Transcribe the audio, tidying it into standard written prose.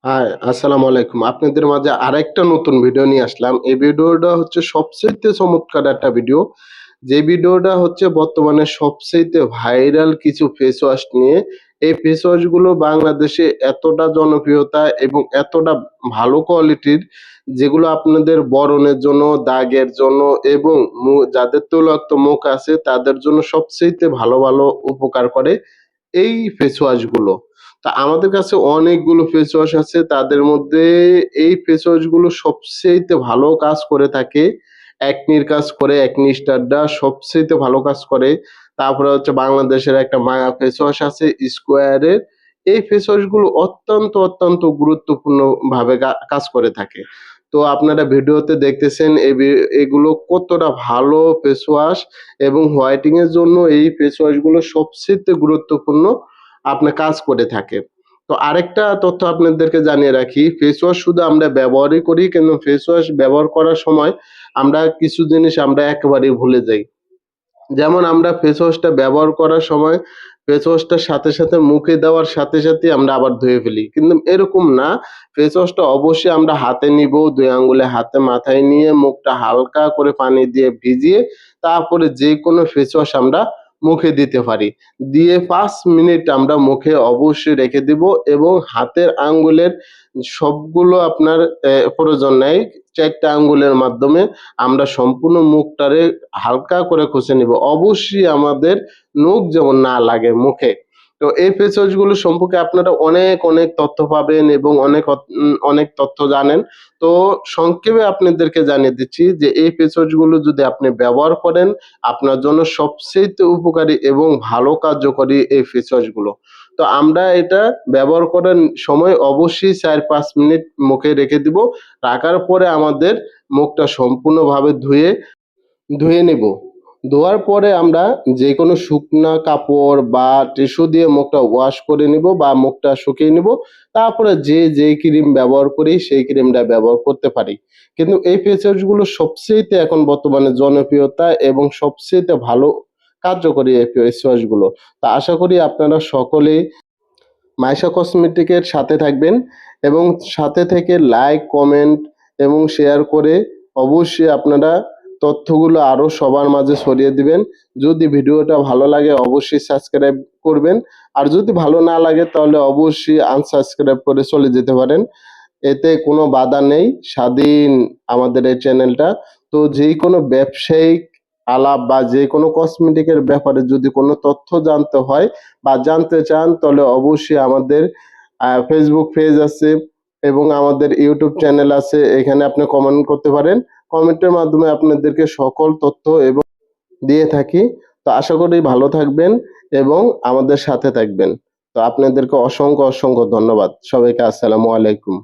High, আসসালামু আলাইকুম। আপনাদের মাঝে আরেকটা নতুন ভিডিও নিয়ে আসলাম। এই ভিডিওটা হচ্ছে সবচাইতে চমৎকার একটা ভিডিও। যে ভিডিওটা হচ্ছে বর্তমানে সবচাইতে ভাইরাল কিছু ফেস ওয়াশ নিয়ে। এই ফেস ওয়াশ গুলো বাংলাদেশে এতটা জনপ্রিয়তা এবং এতটা ভালো কোয়ালিটির, যেগুলো আপনাদের বরণের জন্য, দাগের জন্য এবং যাদের তৈলাক্ত মুখ আছে তাদের জন্য সবচাইতে ভালো, ভালো উপকার করে এই ফেস ওয়াশ গুলো। তা আমাদের কাছে অনেকগুলো ফেস ওয়াশ আছে। তাদের মধ্যে এই ফেস ওয়াশ গুলো সবচাইতে ভালো কাজ করে থাকে। একনির কাজ করে, একনি স্টারটা সবচাইতে ভালো কাজ করে। তারপরে হচ্ছে বাংলাদেশের একটা মায়া ফেস ওয়াশ আছে স্কোয়ারের। এই ফেস ওয়াশ গুলো অত্যন্ত গুরুত্বপূর্ণ ভাবে কাজ করে থাকে। তো আপনারা ভিডিওতে দেখতেছেন এগুলো কতটা ভালো ফেস ওয়াশ এবং হোয়াইটিং এর জন্য এই ফেস ওয়াশ গুলো সবচাইতে গুরুত্বপূর্ণ আপনার কাজ করে থাকে। তো আরেকটা তথ্য আপনাদেরকে জানিয়ে রাখি, ফেস ওয়াশ শুধু আমরা ব্যবহারই করি, কিন্তু ফেস ওয়াশ ব্যবহার করার সময় আমরা কিছু জিনিস আমরা একেবারেই ভুলে যাই। যেমন আমরা ফেস ওয়াশটা ব্যবহার করার সময় ফেস ওয়াশটার সাথে মুখে দেওয়ার সাথে আমরা আবার ধুয়ে ফেলি। কিন্তু এরকম না। ফেস ওয়াশটা অবশ্যই আমরা হাতে নিবো, ২ আঙ্গুলে হাতে মাথায় নিয়ে মুখটা হালকা করে পানি দিয়ে ভিজিয়ে তারপরে যেকোনো ফেস ওয়াশ আমরা মুখে দিতে পারি। দিয়ে ৫ মিনিট আমরা মুখে অবশ্যই রেখে দিব এবং হাতের আঙ্গুলের সবগুলো আপনার প্রয়োজন নাই। ৪ টা আঙ্গুলের মাধ্যমে আমরা সম্পূর্ণ মুখটারে হালকা করে ঘষে নিব। অবশ্যই আমাদের নখ যেমন না লাগে মুখে। তো এই ফেস ওয়াশ গুলো সম্পর্কে আপনারা অনেক তথ্য পাবেন এবং অনেক তথ্য জানেন। তো সংক্ষেপে আপনাদেরকে জানিয়ে দিচ্ছি যে এই ফেস ওয়াশ গুলো যদি আপনি ব্যবহার করেন, আপনার জন্য সবচাইতে উপকারী এবং ভালো কার্যকরী এই ফেস ওয়াশ গুলো। তো আমরা এটা ব্যবহার করার সময় অবশ্যই ৪-৫ মিনিট মুখে রেখে দিব। রাখার পরে আমাদের মুখটা সম্পূর্ণভাবে ধুয়ে নেব। ধোয়ার পরে আমরা যেকোনো শুকনা কাপড় বা টিস্যু দিয়ে মুখটা ওয়াশ করে নিব বা মুখটা শুকিয়ে নিব। তারপরে যেই ক্রিম ব্যবহার করি সেই ক্রিমটা ব্যবহার করতে পারি। কিন্তু এই ফেস ওয়াশ গুলো সবচাইতে এখন বর্তমানে জনপ্রিয়তা এবং সবচাইতে ভালো কার্যকরী এই ফেস ওয়াশ গুলো। তো আশা করি আপনারা সকলেই মাইশা কসমেটিকের সাথে থাকবেন এবং সাথে থেকে লাইক, কমেন্ট এবং শেয়ার করে অবশ্যই আপনারা তথ্যগুলো আরো সবার মাঝে ছড়িয়ে দিবেন। যদি ভিডিওটা ভালো লাগে অবশ্যই সাবস্ক্রাইব করবেন। আর যদি ভালো না লাগে তাহলে অবশ্যই আনসাবস্ক্রাইব করে চলে যেতে পারেন। এতে কোনো বাধা নেই। স্বাধীন আমাদের এই চ্যানেলটা। তো যেকোনো ব্যবসায়িক আলাপ বা যেকোনো কসমেটিকের ব্যাপারে যদি কোনো তথ্য জানতে হয় বা জানতে চান তাহলে অবশ্যই আমাদের ফেসবুক পেজ আছে এবং আমাদের ইউটিউব চ্যানেল আছে। এখানে আপনি কমেন্ট করতে পারেন। কমেন্টের মাধ্যমে আপনাদেরকে সকল তথ্য এবং দিয়ে থাকি। তো আশা করি ভালো থাকবেন এবং আমাদের সাথে থাকবেন। তো আপনাদেরকে অসংখ্য ধন্যবাদ। সবাইকে আসসালামু আলাইকুম।